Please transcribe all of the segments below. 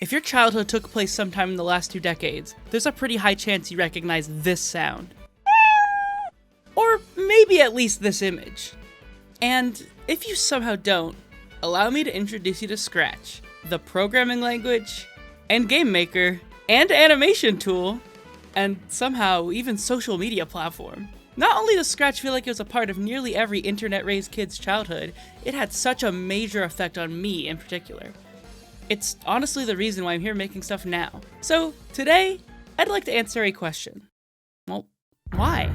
If your childhood took place sometime in the last 2 decades, there's a pretty high chance you recognize this sound. Or maybe at least this image. And if you somehow don't, allow me to introduce you to Scratch, the programming language, and game maker, and animation tool, and somehow even social media platform. Not only does Scratch feel like it was a part of nearly every internet-raised kid's childhood, it had such a major effect on me in particular. It's honestly the reason why I'm here making stuff now. So today, I'd like to answer a question. Well, why?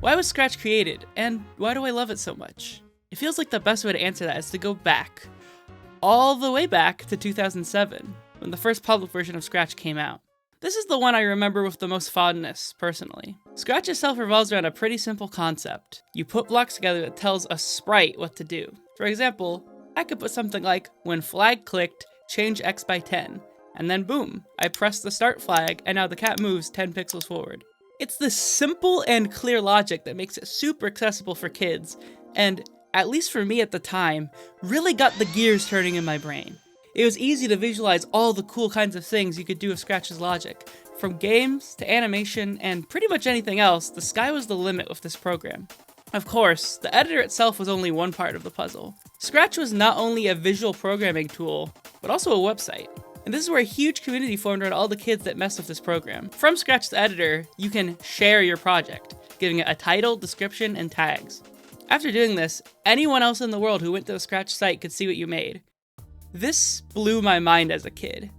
Why was Scratch created, and why do I love it so much? It feels like the best way to answer that is to go back, all the way back to 2007, when the first public version of Scratch came out. This is the one I remember with the most fondness, personally. Scratch itself revolves around a pretty simple concept. You put blocks together that tells a sprite what to do. For example, I could put something like, when flag clicked, change X by 10, and then boom, I press the start flag, and now the cat moves 10 pixels forward. It's this simple and clear logic that makes it super accessible for kids, and, at least for me at the time, really got the gears turning in my brain. It was easy to visualize all the cool kinds of things you could do with Scratch's logic. From games to animation and pretty much anything else, the sky was the limit with this program. Of course, the editor itself was only one part of the puzzle. Scratch was not only a visual programming tool, but also a website. And this is where a huge community formed around all the kids that mess with this program. From Scratch the editor, you can share your project, giving it a title, description, and tags. After doing this, anyone else in the world who went to the Scratch site could see what you made. This blew my mind as a kid.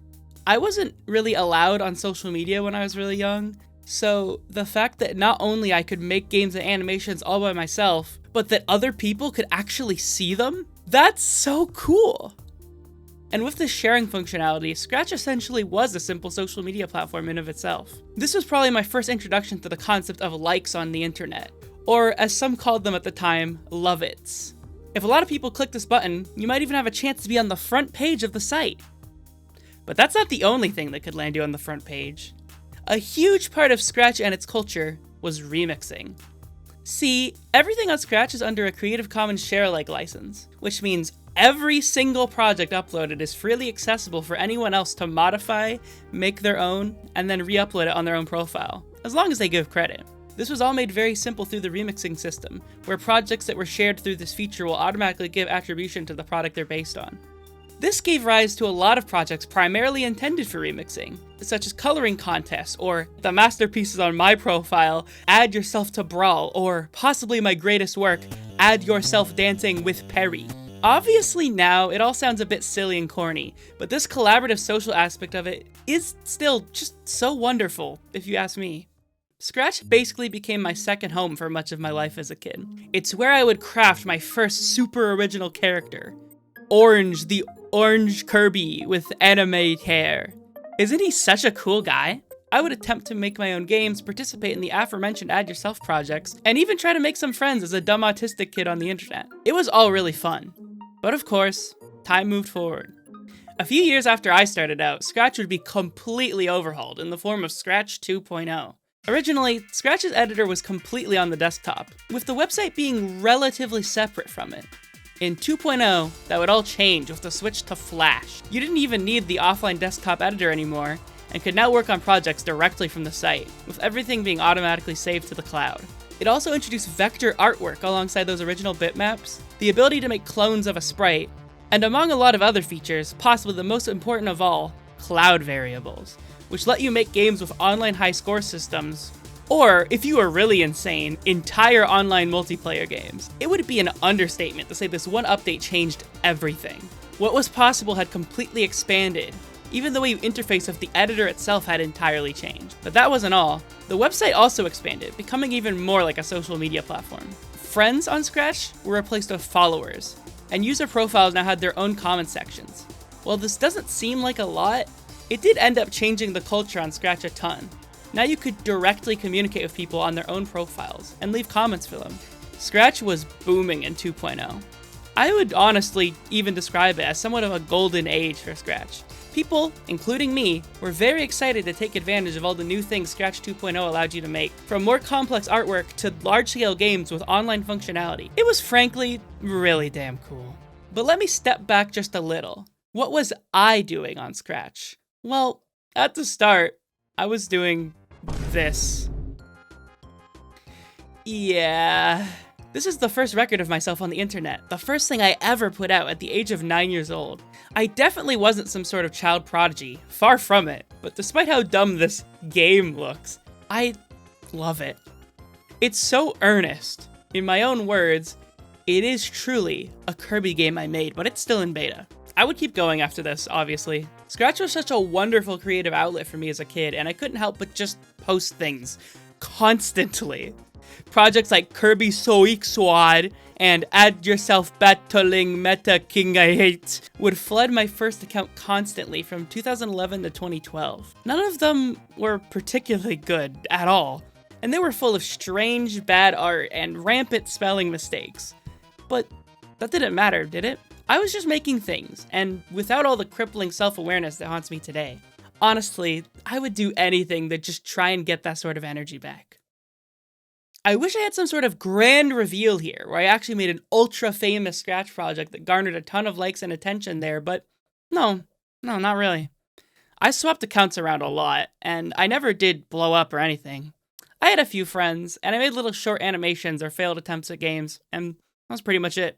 I wasn't really allowed on social media when I was really young, so the fact that not only I could make games and animations all by myself, but that other people could actually see them, that's so cool! And with this sharing functionality, Scratch essentially was a simple social media platform in of itself. This was probably my first introduction to the concept of likes on the internet, or as some called them at the time, love-its. If a lot of people click this button, you might even have a chance to be on the front page of the site. But that's not the only thing that could land you on the front page. A huge part of Scratch and its culture was remixing. See, everything on Scratch is under a Creative Commons share-alike license, which means every single project uploaded is freely accessible for anyone else to modify, make their own, and then re-upload it on their own profile, as long as they give credit. This was all made very simple through the remixing system, where projects that were shared through this feature will automatically give attribution to the product they're based on. This gave rise to a lot of projects primarily intended for remixing, such as coloring contests, or the masterpieces on my profile, Add Yourself to Brawl, or possibly my greatest work, Add Yourself Dancing with Perry. Obviously now, it all sounds a bit silly and corny, but this collaborative social aspect of it is still just so wonderful, if you ask me. Scratch basically became my second home for much of my life as a kid. It's where I would craft my first super original character. Orange, the orange Kirby with anime hair. Isn't he such a cool guy? I would attempt to make my own games, participate in the aforementioned Add Yourself projects, and even try to make some friends as a dumb autistic kid on the internet. It was all really fun. But of course, time moved forward. A few years after I started out, Scratch would be completely overhauled in the form of Scratch 2.0. Originally, Scratch's editor was completely on the desktop, with the website being relatively separate from it. In 2.0, that would all change with the switch to Flash. You didn't even need the offline desktop editor anymore, and could now work on projects directly from the site, with everything being automatically saved to the cloud. It also introduced vector artwork alongside those original bitmaps, the ability to make clones of a sprite, and among a lot of other features, possibly the most important of all, cloud variables, which let you make games with online high score systems, or, if you were really insane, entire online multiplayer games. It would be an understatement to say this one update changed everything. What was possible had completely expanded, even the way you interface with the editor itself had entirely changed. But that wasn't all. The website also expanded, becoming even more like a social media platform. Friends on Scratch were replaced with followers, and user profiles now had their own comment sections. While this doesn't seem like a lot, it did end up changing the culture on Scratch a ton. Now you could directly communicate with people on their own profiles, and leave comments for them. Scratch was booming in 2.0. I would honestly even describe it as somewhat of a golden age for Scratch. People, including me, were very excited to take advantage of all the new things Scratch 2.0 allowed you to make, from more complex artwork to large-scale games with online functionality. It was frankly really damn cool. But let me step back just a little. What was I doing on Scratch? Well, at the start, I was doing this. Yeah. This is the first record of myself on the internet, the first thing I ever put out at the age of 9 years old. I definitely wasn't some sort of child prodigy, far from it, but despite how dumb this game looks, I love it. It's so earnest. In my own words, it is truly a Kirby game I made, but it's still in beta. I would keep going after this, obviously. Scratch was such a wonderful creative outlet for me as a kid, and I couldn't help but just post things constantly. Projects like Kirby Soik Swad and Add Yourself Battling Meta King I Hate would flood my first account constantly from 2011 to 2012. None of them were particularly good at all, and they were full of strange, bad art and rampant spelling mistakes. But that didn't matter, did it? I was just making things, and without all the crippling self-awareness that haunts me today. Honestly, I would do anything to just try and get that sort of energy back. I wish I had some sort of grand reveal here, where I actually made an ultra-famous Scratch project that garnered a ton of likes and attention there, but no, not really. I swapped accounts around a lot, and I never did blow up or anything. I had a few friends, and I made little short animations or failed attempts at games, and that was pretty much it.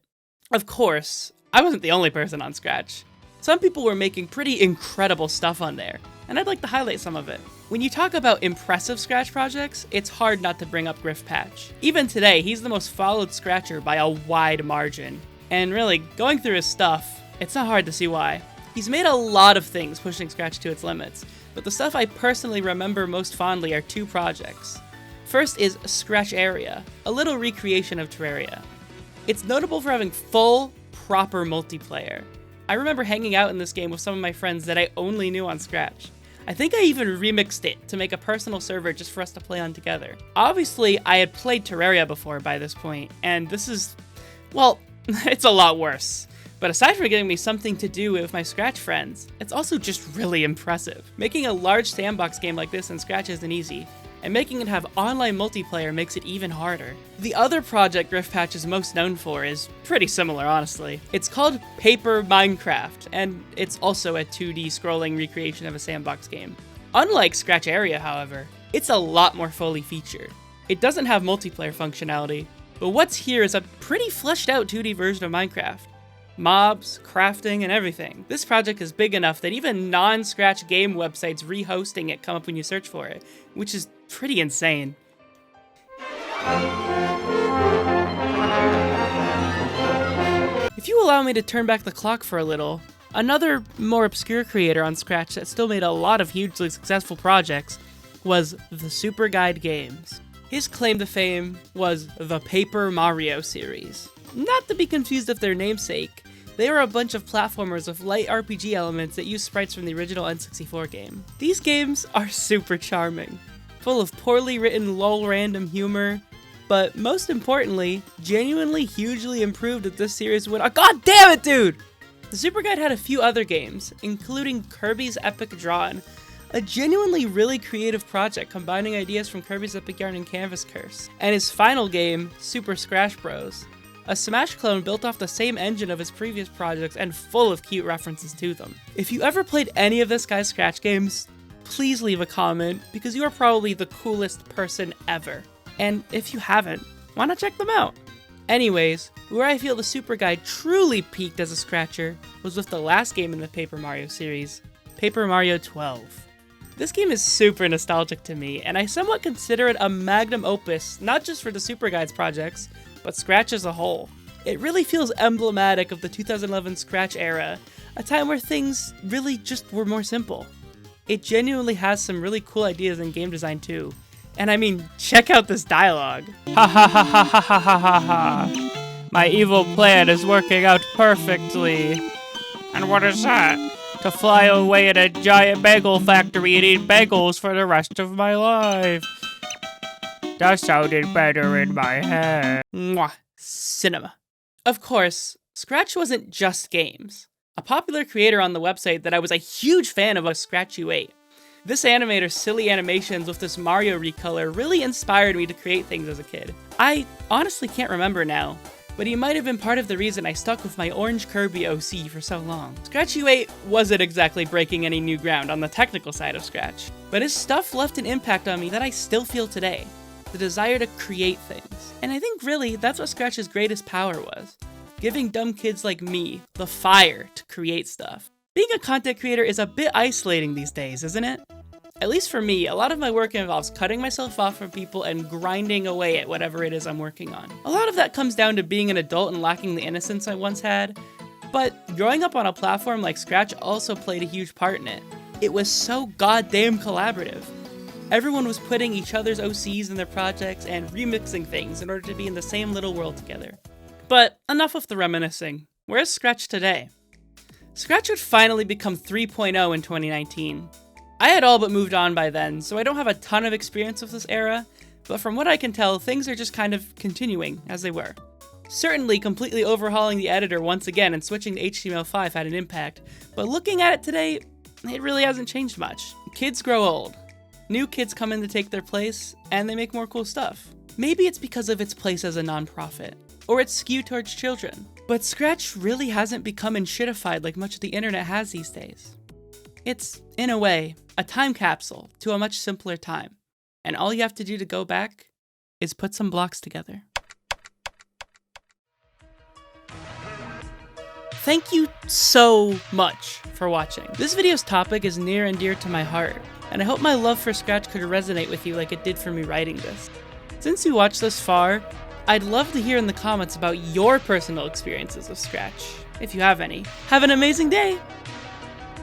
Of course, I wasn't the only person on Scratch. Some people were making pretty incredible stuff on there, and I'd like to highlight some of it. When you talk about impressive Scratch projects, it's hard not to bring up Griff Patch. Even today, he's the most followed Scratcher by a wide margin. And really, going through his stuff, it's not hard to see why. He's made a lot of things pushing Scratch to its limits, but the stuff I personally remember most fondly are two projects. First is Scratch Area, a little recreation of Terraria. It's notable for having full, proper multiplayer. I remember hanging out in this game with some of my friends that I only knew on Scratch. I think I even remixed it to make a personal server just for us to play on together. Obviously, I had played Terraria before by this point, and this is, well, it's a lot worse. But aside from giving me something to do with my Scratch friends, it's also just really impressive. Making a large sandbox game like this in Scratch isn't easy, and making it have online multiplayer makes it even harder. The other project Griff Patch is most known for is pretty similar, honestly. It's called Paper Minecraft, and it's also a 2D scrolling recreation of a sandbox game. Unlike Scratch Area, however, it's a lot more fully featured. It doesn't have multiplayer functionality, but what's here is a pretty fleshed out 2D version of Minecraft. Mobs, crafting, and everything. This project is big enough that even non-Scratch game websites rehosting it come up when you search for it, which is pretty insane. If you allow me to turn back the clock for a little, another more obscure creator on Scratch that still made a lot of hugely successful projects was the Super Guide Games. His claim to fame was the Paper Mario series. Not to be confused with their namesake, they are a bunch of platformers with light RPG elements that use sprites from the original N64 game. These games are super charming, full of poorly written lol random humor, but most importantly, genuinely hugely improved that this series would— God damn it, dude! The Super Guide had a few other games, including Kirby's Epic Drawn, a genuinely really creative project combining ideas from Kirby's Epic Yarn and Canvas Curse, and his final game, Super Scratch Bros, a Smash clone built off the same engine of his previous projects and full of cute references to them. If you ever played any of this guy's Scratch games, please leave a comment, because you are probably the coolest person ever. And if you haven't, why not check them out? Anyways, where I feel the Super Guide truly peaked as a Scratcher was with the last game in the Paper Mario series, Paper Mario 12. This game is super nostalgic to me, and I somewhat consider it a magnum opus, not just for the Super Guide's projects, but Scratch as a whole. It really feels emblematic of the 2011 Scratch era, a time where things really just were more simple. It genuinely has some really cool ideas in game design too. And I mean, check out this dialogue. Ha ha ha ha ha ha ha ha ha. My evil plan is working out perfectly. And what is that? To fly away in a giant bagel factory and eat bagels for the rest of my life. That sounded better in my head. Mwah. Cinema. Of course, Scratch wasn't just games. A popular creator on the website that I was a huge fan of was Scratch U8. This animator's silly animations with this Mario recolor really inspired me to create things as a kid. I honestly can't remember now, but he might have been part of the reason I stuck with my orange Kirby OC for so long. Scratch U8 wasn't exactly breaking any new ground on the technical side of Scratch, but his stuff left an impact on me that I still feel today. The desire to create things. And I think really that's what Scratch's greatest power was. Giving dumb kids like me the fire to create stuff. Being a content creator is a bit isolating these days, isn't it? At least for me, a lot of my work involves cutting myself off from people and grinding away at whatever it is I'm working on. A lot of that comes down to being an adult and lacking the innocence I once had, but growing up on a platform like Scratch also played a huge part in it. It was so goddamn collaborative. Everyone was putting each other's OCs in their projects and remixing things in order to be in the same little world together. But enough of the reminiscing. Where's Scratch today? Scratch would finally become 3.0 in 2019. I had all but moved on by then, so I don't have a ton of experience with this era, but from what I can tell, things are just kind of continuing as they were. Certainly, completely overhauling the editor once again and switching to HTML5 had an impact, but looking at it today, it really hasn't changed much. Kids grow old. New kids come in to take their place, and they make more cool stuff. Maybe it's because of its place as a non-profit, or its skew towards children, but Scratch really hasn't become shitified like much of the internet has these days. It's, in a way, a time capsule to a much simpler time, and all you have to do to go back is put some blocks together. Thank you so much for watching. This video's topic is near and dear to my heart, and I hope my love for Scratch could resonate with you like it did for me writing this. Since you watched this far, I'd love to hear in the comments about your personal experiences with Scratch, if you have any. Have an amazing day!